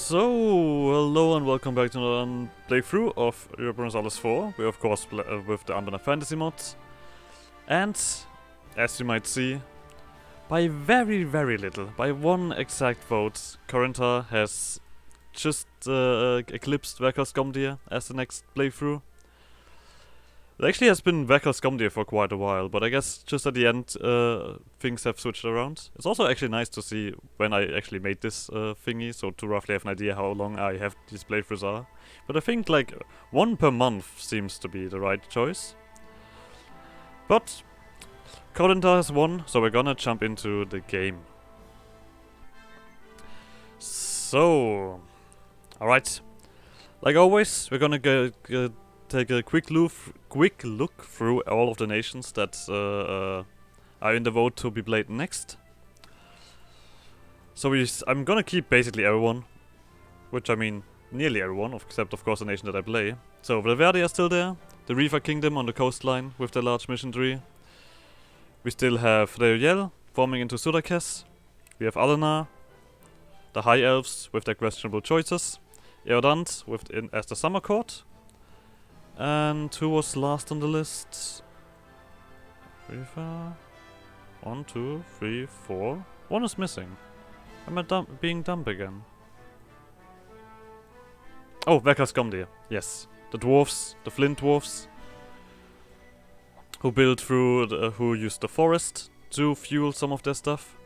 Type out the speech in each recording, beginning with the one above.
So, hello and welcome back to another playthrough of EU4. We're of course with the Anbennar fantasy mods. And, as you might see, by very little, by one exact vote, Corintar has just eclipsed Skomdir as the next playthrough. It actually has been Skomdir for quite a while, but I guess just at the end things have switched around. It's also actually nice to see when I actually made this thingy, so to roughly have an idea how long I have these playthroughs are. But I think like one per month seems to be the right choice. But Corintar has won, so we're gonna jump into the game. So, alright. Like always, we're gonna take a quick look through all of the nations that are in the vote to be played next. So I'm gonna keep basically everyone, which I mean nearly everyone, except of course the nation that I play. So Valverde are still there, the Reaver Kingdom on the coastline with their large mission tree. We still have Reuel forming into Sudakes. We have Anbennar, the High Elves with their questionable choices, Eodant as the Summer Court. And who was last on the list? Reaver. 1, 2, 3, 4. One is missing. Am I being dumb again? Oh, Skomdir. Yes. The dwarves, the flint dwarves, who who used the forest to fuel some of their stuff.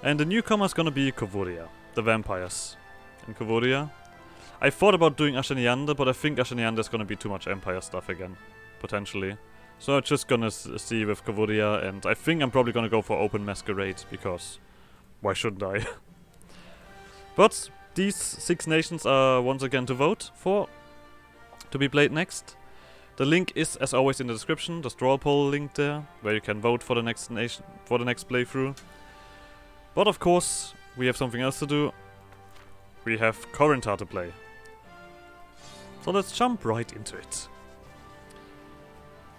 And the newcomer is gonna be Kovoria, the vampires. In Kovoria, I thought about doing Asheniander, but I think Asheniander is gonna be too much Empire stuff again, potentially. So I'm just gonna see with Kovoria, and I think I'm probably gonna go for Open Masquerade, because why shouldn't I? But these 6 nations are once again to vote for, to be played next. The link is, as always, in the description, the straw poll link there, where you can vote for the next nation, for the next playthrough. But of course, we have something else to do. We have Corintar to play. So let's jump right into it.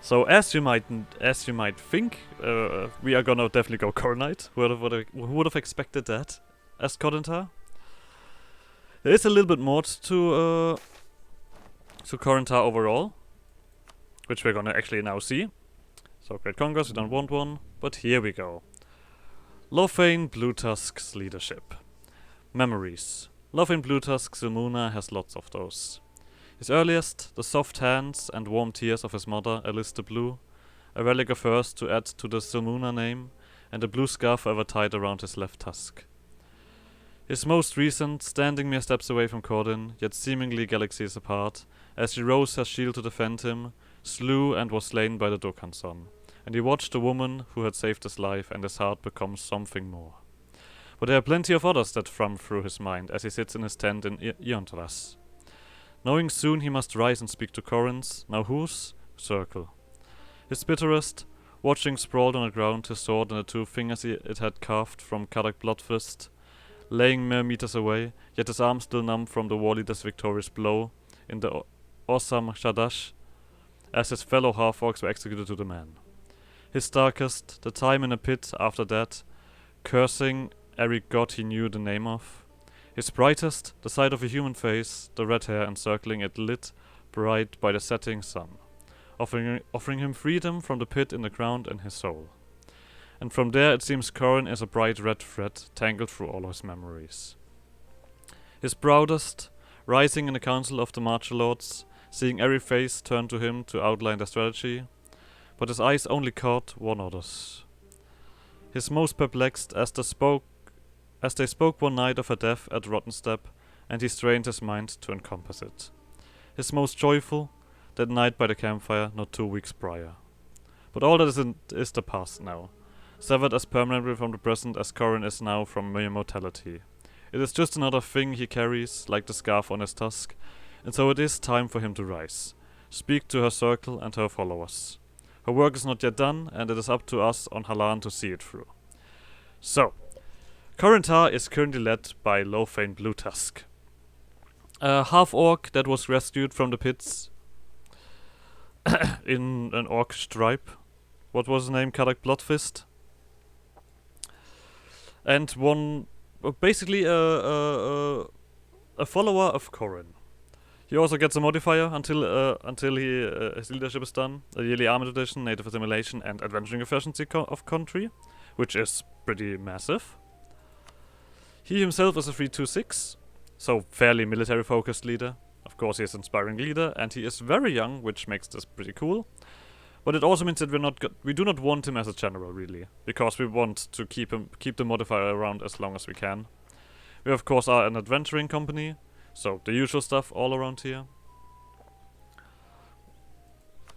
So as you might think, we are gonna definitely go Coronite. Who would have expected that as Corintar? There is a little bit more to Corintar overall, which we're gonna actually now see. So Great Conquest, we don't want one, but here we go. Lothain Bluetusk's leadership. Memories. Lothain Bluetusk Silmuna has lots of those. His earliest, the soft hands and warm tears of his mother, Alice the Blue, a relic of hers to add to the Silmuna name, and a blue scarf forever tied around his left tusk. His most recent, standing mere steps away from Cordin, yet seemingly galaxies apart, as she rose her shield to defend him, slew and was slain by the Dokanson, and he watched the woman who had saved his life and his heart become something more. But there are plenty of others that thrum through his mind as he sits in his tent in Iontras. Knowing soon he must rise and speak to Corins, now whose? Circle. His bitterest, watching sprawled on the ground his sword and the 2 fingers it had carved from Kadak Bloodfist, laying mere meters away, yet his arm still numb from the war leader's victorious blow in the Osam Shadash, as his fellow half-orcs were executed to the man. His darkest, the time in a pit after that, cursing every god he knew the name of. His brightest, the sight of a human face, the red hair encircling it lit bright by the setting sun, offering him freedom from the pit in the ground and his soul. And from there it seems Corin is a bright red thread tangled through all his memories. His proudest, rising in the council of the Marcher Lords, seeing every face turn to him to outline their strategy, but his eyes only caught one other's. His most perplexed as they spoke one night of her death at Rottenstep, and he strained his mind to encompass it. His most joyful, that night by the campfire not 2 weeks prior. But all that is the past now, severed as permanently from the present as Corin is now from mere mortality. It is just another thing he carries, like the scarf on his tusk, and so it is time for him to rise, speak to her circle and her followers. Her work is not yet done, and it is up to us on Halan to see it through. So, Corintar is currently led by Lothain Bluetusk, a half-orc that was rescued from the pits in an orc stripe. What was his name? Kadak Bloodfist. And one, basically a follower of Corin. He also gets a modifier until his leadership is done. A yearly army tradition, native assimilation, and adventuring efficiency of country, which is pretty massive. He himself is a 326, so fairly military-focused leader. Of course, he is an inspiring leader, and he is very young, which makes this pretty cool. But it also means that we do not want him as a general, really, because we want to keep the modifier around as long as we can. We of course are an adventuring company, so the usual stuff all around here.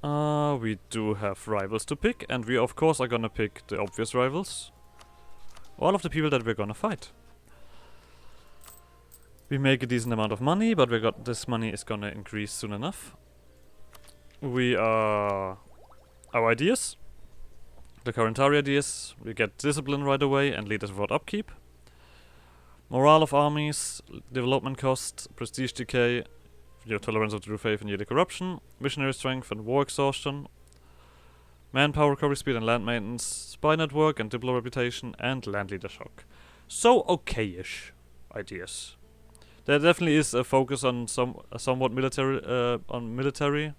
We do have rivals to pick, and we of course are gonna pick the obvious rivals. All of the people that we're gonna fight. We make a decent amount of money, but this money is gonna increase soon enough. We are our ideas. The Corintar ideas. We get discipline right away and leaders without upkeep. Morale of armies, development cost, prestige decay, your tolerance of true faith and yearly corruption, missionary strength and war exhaustion, manpower recovery speed and land maintenance, spy network and diplo reputation, and land leader shock. So okay-ish ideas. There definitely is a focus on somewhat military,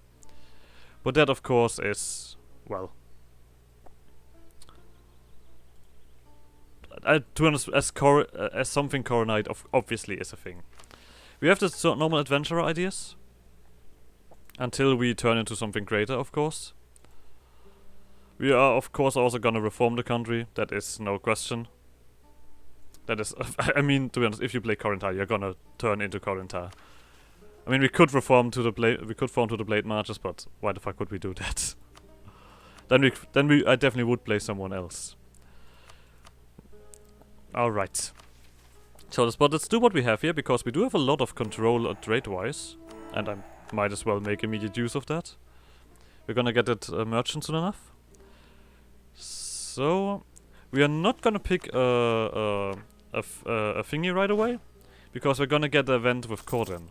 but that of course is, well, to be honest, as something Coronite obviously is a thing. We have the normal adventurer ideas until we turn into something greater, of course. We are of course also gonna reform the country. That is no question. That is, I mean, to be honest, if you play Corintar, you're gonna turn into Corintar. I mean, we could reform to the blade marches, but why the fuck would we do that? I definitely would play someone else. Alright. So let's do what we have here, because we do have a lot of control trade-wise, and I might as well make immediate use of that. We're gonna get it merchant soon enough. So we are not gonna pick a thingy right away, because we're gonna get the event with Corin,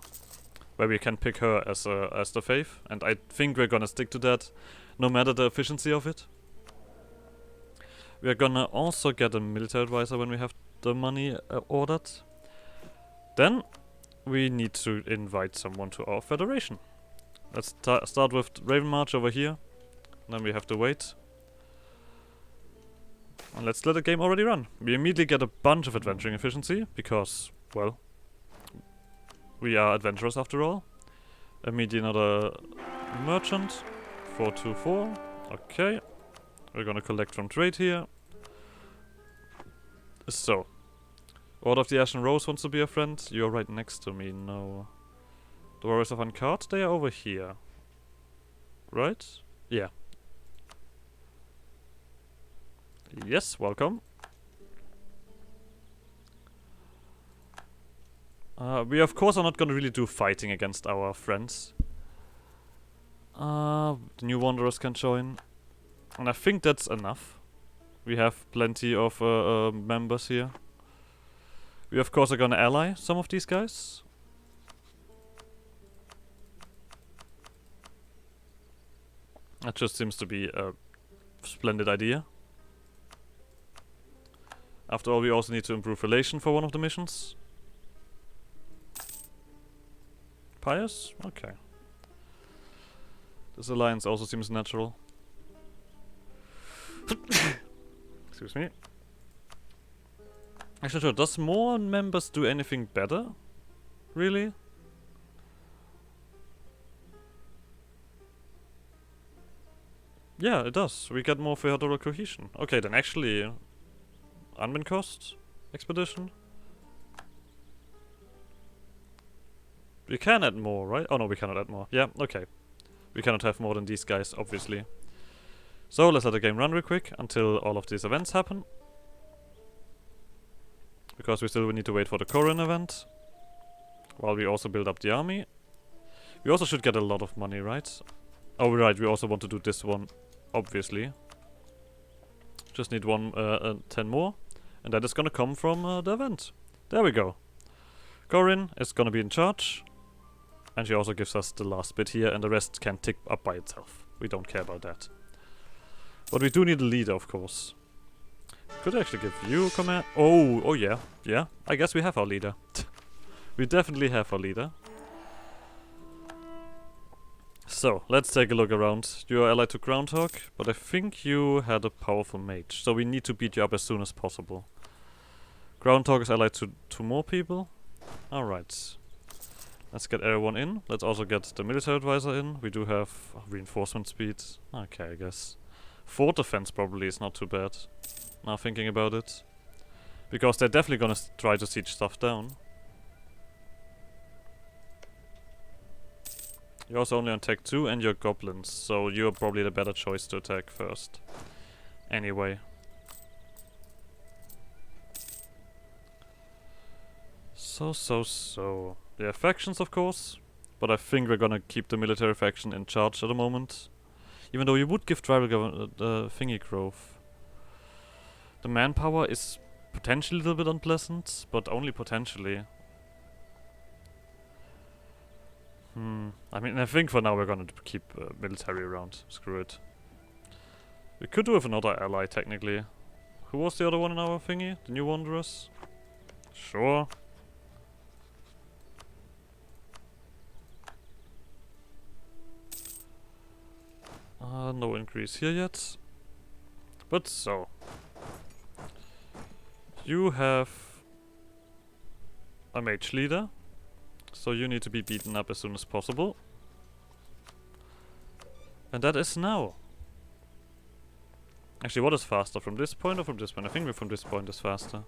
where we can pick her as the faith, and I think we're gonna stick to that, no matter the efficiency of it. We are gonna also get a military advisor when we have the money ordered. Then we need to invite someone to our federation. Let's start with Raven March over here. Then we have to wait. And let's let the game already run. We immediately get a bunch of adventuring efficiency, because, well, we are adventurers after all. Immediately another merchant. 424. Okay. We're gonna collect from trade here. So. Order of the Ashen Rose wants to be a friend. You're right next to me, no. The Warriors of Uncart, they are over here. Right? Yeah. Yes, welcome. We of course are not gonna really do fighting against our friends. The new Wanderers can join. And I think that's enough. We have plenty of members here. We of course are gonna ally some of these guys. That just seems to be a splendid idea. After all, we also need to improve relation for one of the missions. Pious? Okay. This alliance also seems natural. Excuse me. Actually, sure. Does more members do anything better? Really? Yeah, it does. We get more feudal cohesion. Okay, then actually... Anbennar cost? Expedition? We can add more, right? Oh no, we cannot add more. Yeah, okay. We cannot have more than these guys, obviously. So, let's let the game run real quick until all of these events happen. Because we still need to wait for the Corin event. While we also build up the army. We also should get a lot of money, right? Oh, right, we also want to do this one, obviously. Just need 10 more. And that is gonna come from the event. There we go. Corin is gonna be in charge. And she also gives us the last bit here, and the rest can tick up by itself. We don't care about that. But we do need a leader, of course. Could I actually give you a command? Oh yeah, yeah. I guess we have our leader. We definitely have a leader. So, let's take a look around. You are allied to Groundhog, but I think you had a powerful mage, so we need to beat you up as soon as possible. Groundhog is allied to 2 more people. Alright. Let's get everyone in. Let's also get the military advisor in. We do have reinforcement speed. Okay, I guess. 4 defense probably is not too bad. Now thinking about it. Because they're definitely gonna try to siege stuff down. You're also only on tech 2 and you're goblins, so you're probably the better choice to attack first. Anyway. So. Yeah, factions of course, but I think we're gonna keep the military faction in charge at the moment. Even though you would give tribal thingy growth. The manpower is potentially a little bit unpleasant, but only potentially. I mean, I think for now we're gonna keep military around. Screw it. We could do with another ally, technically. Who was the other one in our thingy? The New Wanderers? Sure. No increase here yet. But so. You have a mage leader. So you need to be beaten up as soon as possible. And that is now. Actually, what is faster? From this point or from this point? I think from this point is faster.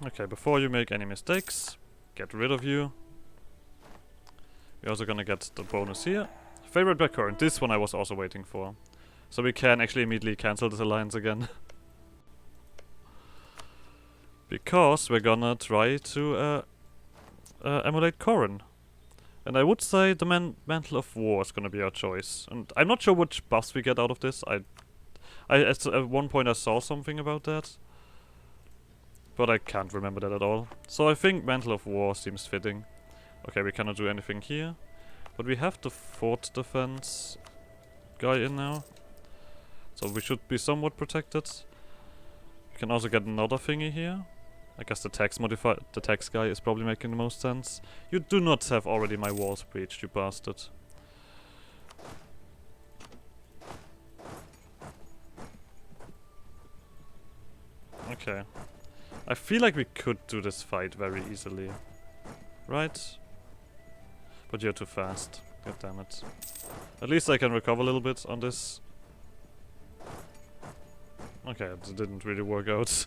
Okay, before you make any mistakes, get rid of you. We're also gonna get the bonus here. Favorite by current. This one I was also waiting for. So we can actually immediately cancel this alliance again. Because we're gonna try to emulate Corin. And I would say the Mantle of War is gonna be our choice. And I'm not sure which buffs we get out of this. At one point I saw something about that. But I can't remember that at all. So I think Mantle of War seems fitting. Okay, we cannot do anything here. But we have the fort defense guy in now. So we should be somewhat protected. We can also get another thingy here. I guess the tax guy is probably making the most sense. You do not have already my walls breached, you bastard. Okay. I feel like we could do this fight very easily. Right? But you're too fast. God damn it. At least I can recover a little bit on this. Okay, it didn't really work out.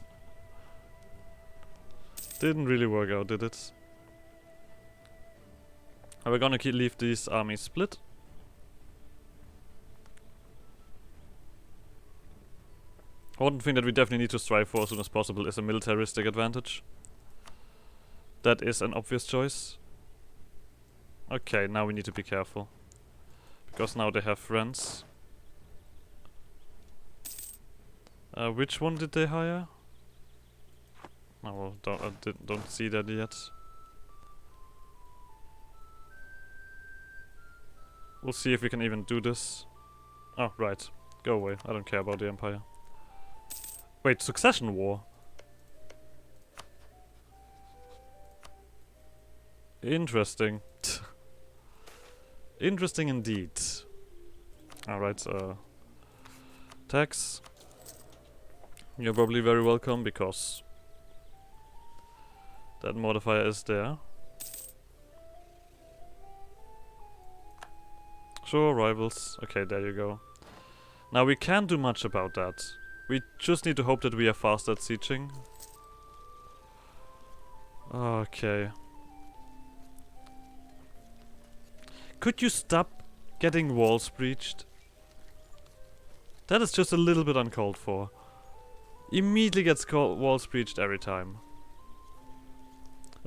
Didn't really work out, did it? Are we gonna leave these armies split? One thing that we definitely need to strive for as soon as possible is a militaristic advantage. That is an obvious choice. Okay, now we need to be careful. Because now they have friends. Which one did they hire? Oh, well, don't see that yet. We'll see if we can even do this. Oh, right. Go away. I don't care about the Empire. Wait, succession war? Interesting. Interesting indeed. Alright, tax. You're probably very welcome because that modifier is there. Sure, rivals. Okay, there you go. Now we can't do much about that. We just need to hope that we are fast at sieging. Okay. Could you stop getting walls breached? That is just a little bit uncalled for. Immediately gets walls breached every time.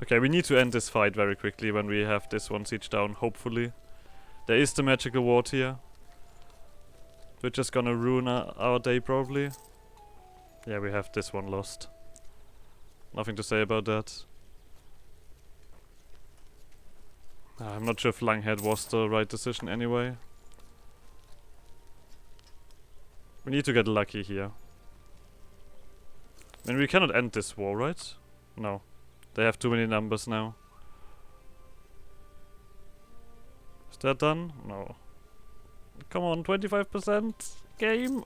Okay, we need to end this fight very quickly when we have this one siege down, hopefully. There is the magical ward here. We're just gonna ruin our day probably. Yeah, we have this one lost. Nothing to say about that. I'm not sure if Langhead was the right decision anyway. We need to get lucky here. I mean, we cannot end this war, right? No. They have too many numbers now. Is that done? No. Come on, 25% game.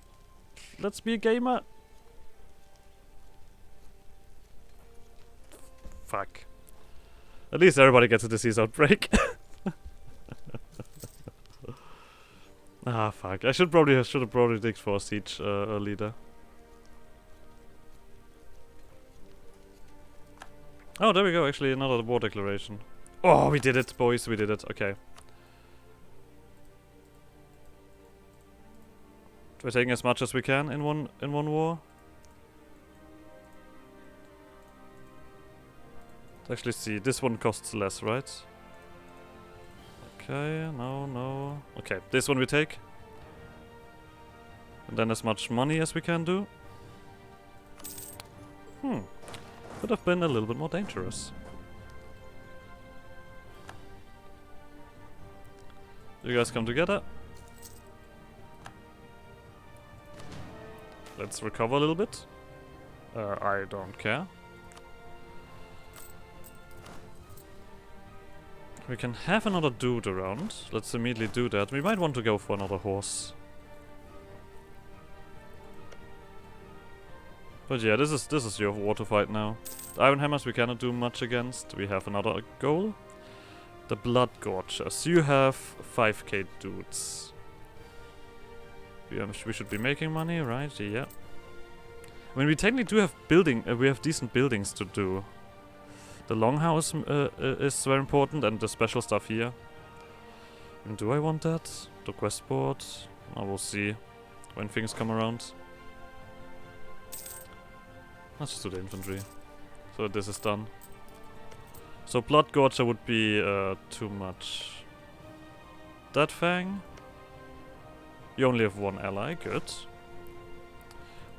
Let's be a gamer. Fuck. At least everybody gets a disease outbreak. Ah, fuck. I should have probably digged for a siege leader. Oh, there we go. Actually, another war declaration. Oh, we did it, boys. We did it. Okay. We're taking as much as we can in one war. Let's actually see. This one costs less, right? Okay, no. Okay, this one we take. And then as much money as we can do. Could have been a little bit more dangerous. You guys come together. Let's recover a little bit. I don't care. We can have another dude around. Let's immediately do that. We might want to go for another horse. But yeah, this is your war to fight now. The Iron Hammers we cannot do much against. We have another goal. The Blood Gorgers. You have 5k dudes. We should be making money, right? Yeah. I mean, we technically do have we have decent buildings to do. The longhouse is very important, and the special stuff here. And do I want that? The quest board? I will see when things come around. Let's just do the infantry. So that this is done. So Blood Gorger would be too much. That Fang. You only have one ally, good.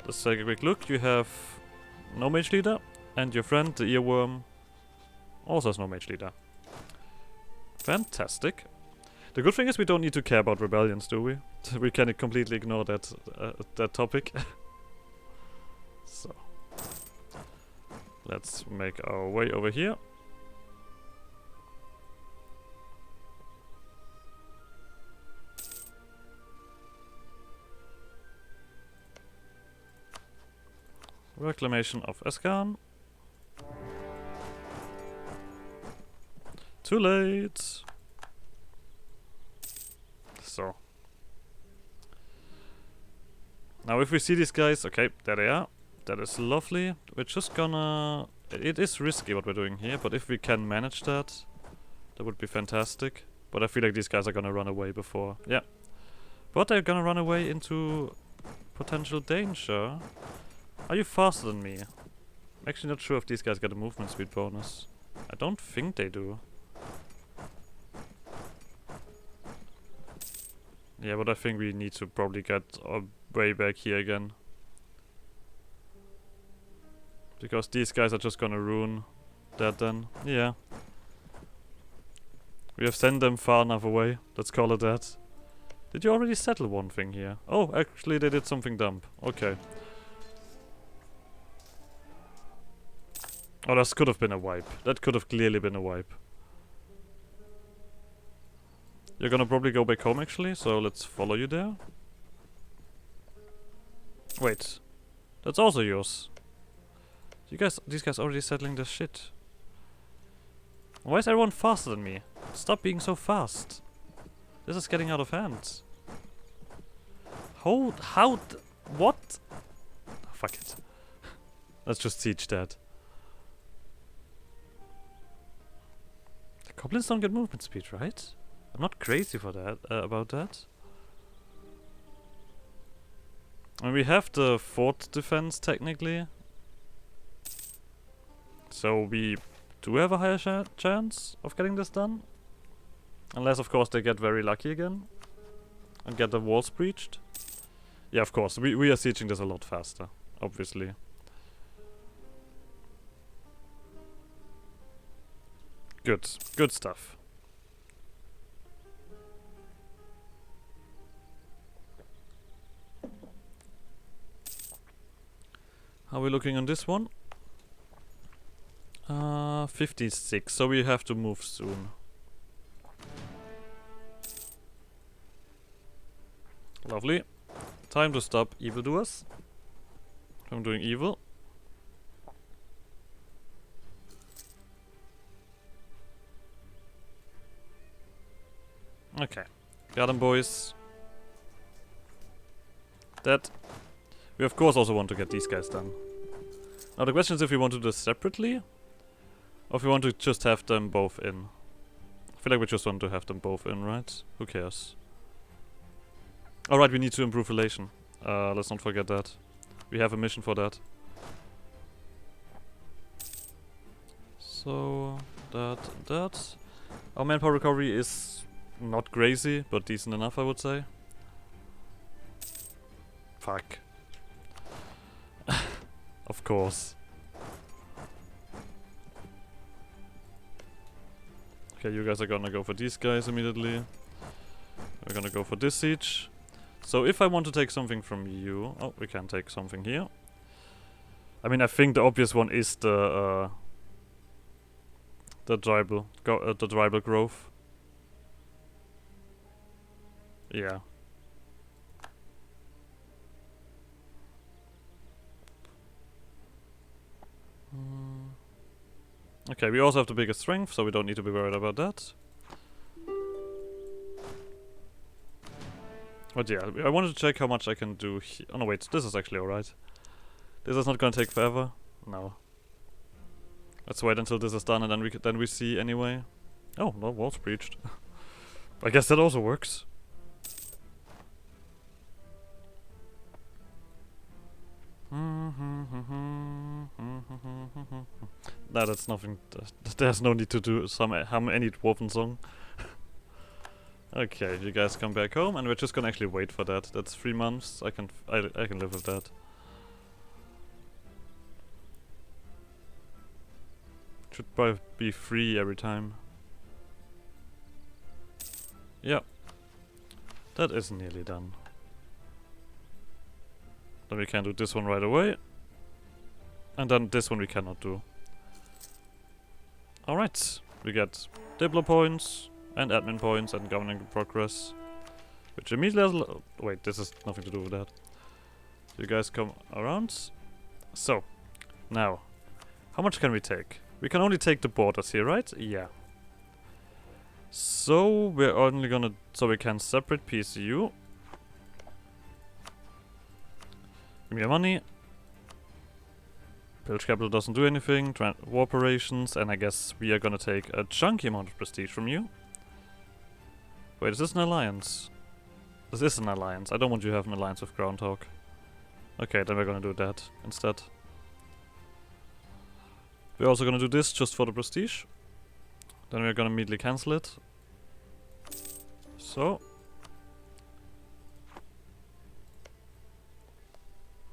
Let's take a quick look. You have no mage leader, and your friend, the earworm, also has no mage leader. Fantastic. The good thing is we don't need to care about rebellions, do we? We can completely ignore that topic. So let's make our way over here. Reclamation of Escan. Too late. So. Now if we see these guys, okay, there they are. That is lovely. We're just gonna... It is risky what we're doing here, but if we can manage that, that would be fantastic. But I feel like these guys are gonna run away before. Yeah. But they're gonna run away into potential danger. Are you faster than me? I'm actually not sure if these guys get a movement speed bonus. I don't think they do. Yeah, but I think we need to probably get our way back here again. Because these guys are just gonna ruin that then. Yeah. We have sent them far enough away. Let's call it that. Did you already settle one thing here? Oh, actually they did something dumb. Okay. Oh, this could have been a wipe. That could have clearly been a wipe. You're gonna probably go back home actually, so let's follow you there. Wait. That's also yours. These guys already settling this shit. Why is everyone faster than me? Stop being so fast. This is getting out of hand. What? Oh, fuck it. Let's just siege that. The goblins don't get movement speed, right? I'm not crazy for that, about that. And we have the fort defense technically. So we do have a higher chance of getting this done. Unless of course they get very lucky again. And get the walls breached. Yeah, of course, we are sieging this a lot faster, obviously. Good stuff. How are we looking on this one? 56, so we have to move soon. Lovely. Time to stop evildoers from doing evil. Okay. Got 'em, boys. That. We of course also want to get these guys done. Now the question is if we want to do this separately, or if we want to just have them both in. I feel like we just want to have them both in, right? Who cares? Alright, we need to improve relation. Let's not forget that. We have a mission for that. So, that. Our manpower recovery is not crazy, but decent enough, I would say. Fuck. Of course. Okay, you guys are gonna go for these guys immediately. We're gonna go for this siege. So if I want to take something from you... Oh, we can take something here. I mean, I think the obvious one is the tribal growth. Yeah. Okay, we also have the biggest strength, so we don't need to be worried about that. But yeah, I wanted to check how much I can do here. Oh no, wait, this is actually alright. This is not gonna take forever. No. Let's wait until this is done and then we see anyway. Oh, no, walls breached. I guess that also works. No, that's nothing. There's no need to do hum any dwarven song. Okay, you guys come back home, and we're just gonna actually wait for that. That's 3 months. I can live with that. Should probably be free every time. Yeah, that is nearly done. Then we can do this one right away. And then this one we cannot do. Alright, we get Diplo points, and admin points, and governing progress. Which immediately has wait, this has nothing to do with that. You guys come around. So, now, how much can we take? We can only take the borders here, right? Yeah. So, we're only gonna... So we can separate PCU. Give me your money. Pillage capital doesn't do anything. War operations, and I guess we are gonna take a chunky amount of prestige from you. Wait, is this an alliance? This is an alliance. I don't want you to have an alliance with Groundhog. Okay, then we're gonna do that instead. We're also gonna do this just for the prestige. Then we're gonna immediately cancel it. So.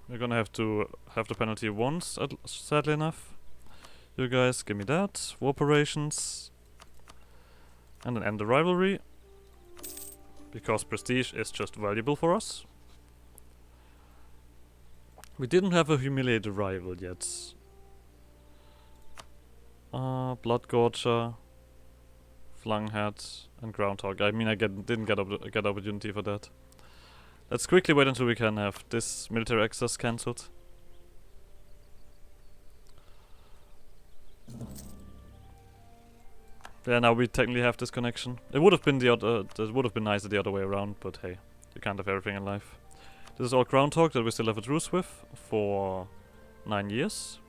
We're gonna have to have the penalty once, sadly enough. You guys, give me that. War operations. And then end the rivalry. Because prestige is just valuable for us. We didn't have a humiliated rival yet. Bloodgorger, Flanghead, and Groundhog. I mean, I didn't get opportunity for that. Let's quickly wait until we can have this military access cancelled. Yeah, now we technically have this connection. It would have been the other. It would have been nicer the other way around, but hey, you can't have everything in life. This is all Groundhog that we still have a truce with for 9 years.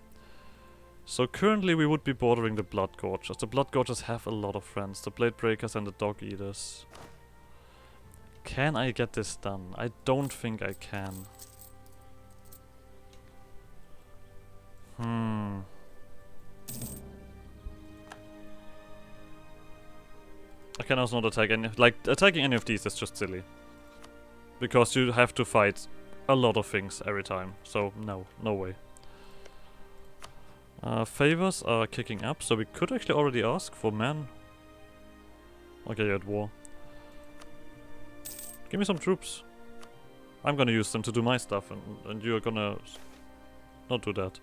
So currently we would be bordering the Bloodgorgers. The Bloodgorgers have a lot of friends. The Blade Breakers and the Dog Eaters. Can I get this done? I don't think I can. I can also not attack any... Like, attacking any of these is just silly. Because you have to fight a lot of things every time. So, no way. Favors are kicking up, so we could actually already ask for men. Okay, you're at war. Give me some troops. I'm gonna use them to do my stuff, and you're gonna not do that.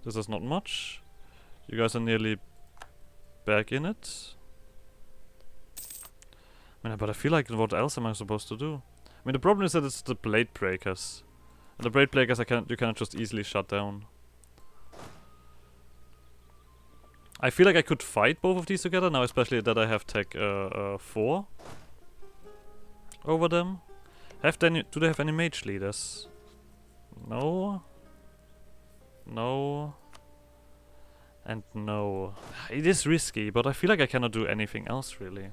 This is not much. You guys are nearly back in it. I mean, but I feel like what else am I supposed to do? I mean, the problem is that it's the blade breakers. And the blade breakers you cannot just easily shut down. I feel like I could fight both of these together now, especially that I have tech 4 over them. Do they have any mage leaders? No. No. And no. It is risky, but I feel like I cannot do anything else really.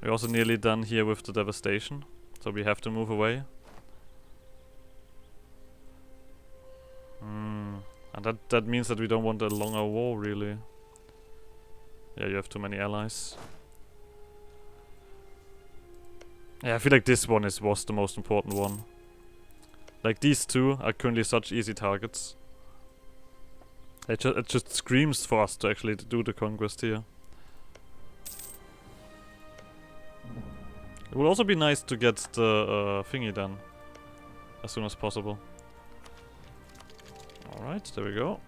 We're also nearly done here with the devastation, so we have to move away. And that means that we don't want a longer war, really. Yeah, you have too many allies. Yeah, I feel like this one was the most important one. Like, these two are currently such easy targets. It just screams for us to actually do the conquest here. It would also be nice to get the thingy done as soon as possible. Alright, there we go.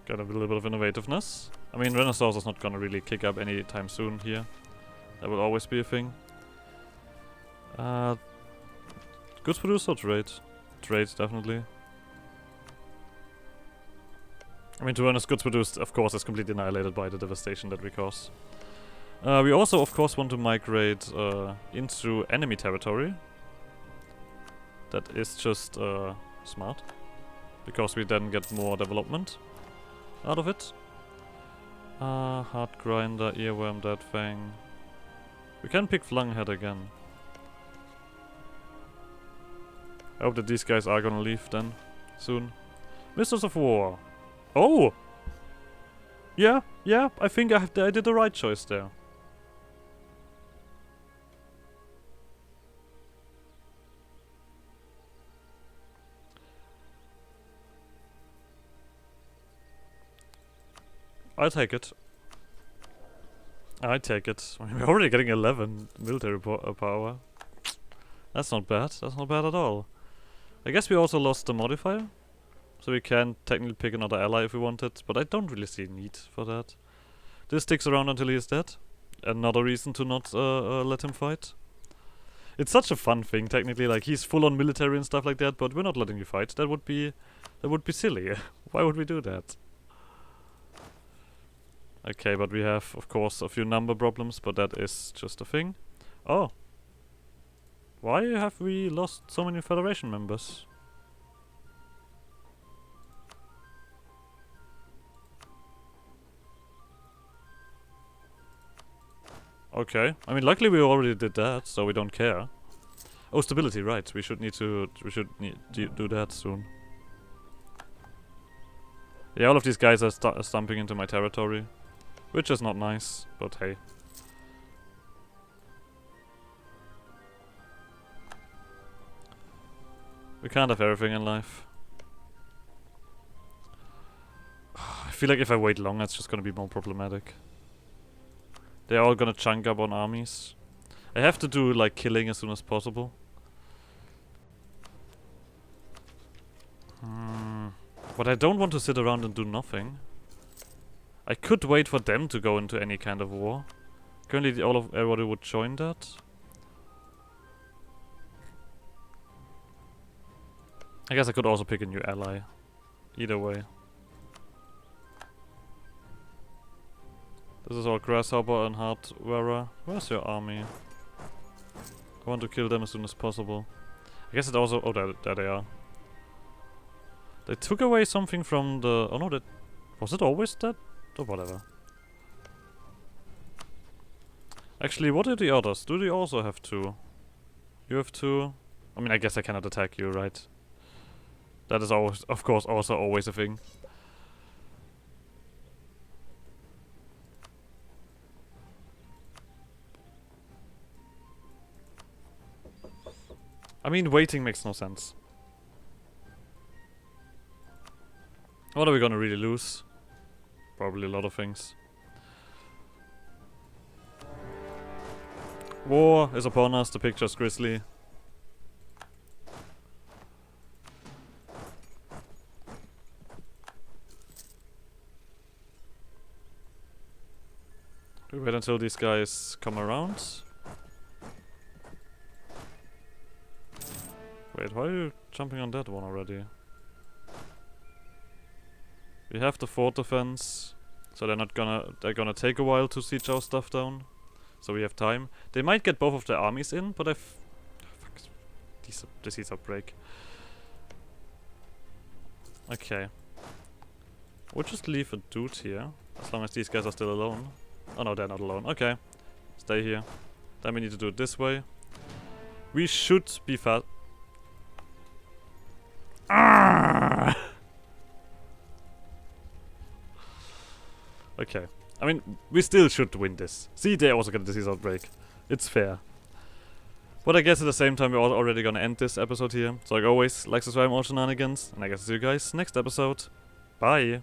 Got a little bit of innovativeness. I mean, Renaissance is not gonna really kick up anytime soon here. That will always be a thing. Goods produce or trade? Trade, definitely. I mean, to be honest, goods produced, of course, is completely annihilated by the devastation that we cause. We also, of course, want to migrate into enemy territory. That is just smart, because we then get more development out of it. Hard grinder, earworm, that thing. We can pick Flunghead again. I hope that these guys are gonna leave then soon. Mistress of War. Oh! Yeah, I think I did the right choice there. I take it. I take it. I mean, we're already getting 11 military power. That's not bad. That's not bad at all. I guess we also lost the modifier. So we can technically pick another ally if we wanted. But I don't really see a need for that. This sticks around until he is dead. Another reason to not let him fight. It's such a fun thing, technically. Like, he's full on military and stuff like that. But we're not letting you fight. That would be silly. Why would we do that? Okay, but we have, of course, a few number problems, but that is just a thing. Oh. Why have we lost so many Federation members? Okay. I mean, luckily we already did that, so we don't care. Oh, stability, right. We should need to do that soon. Yeah, all of these guys are stomping into my territory. Which is not nice, but hey. We can't have everything in life. I feel like if I wait long, it's just gonna be more problematic. They're all gonna chunk up on armies. I have to do, like, killing as soon as possible. But I don't want to sit around and do nothing. I could wait for them to go into any kind of war. Currently, everybody would join that. I guess I could also pick a new ally. Either way. This is all Grasshopper and Hardwearer. Where's your army? I want to kill them as soon as possible. I guess it also... Oh, there they are. They took away something from the... Oh no, that... Was it always that? Or whatever. Actually, what are the others? Do they also have 2? You have 2? I mean, I guess I cannot attack you, right? That is always, of course, also always a thing. I mean, waiting makes no sense. What are we gonna really lose? Probably a lot of things. War is upon us, the picture's grisly. We wait until these guys come around. Wait, why are you jumping on that one already? We have the fort defense, so they're gonna take a while to siege our stuff down. So we have time. They might get both of their armies in, but fuck, this is a break. Okay. We'll just leave a dude here, as long as these guys are still alone. Oh no, they're not alone. Okay. Stay here. Then we need to do it this way. We should be fast. Okay. I mean, we still should win this. See, they also get a disease outbreak. It's fair. But I guess at the same time, we're already gonna end this episode here. So like always, like, subscribe, more shenanigans. And I guess see you guys next episode. Bye!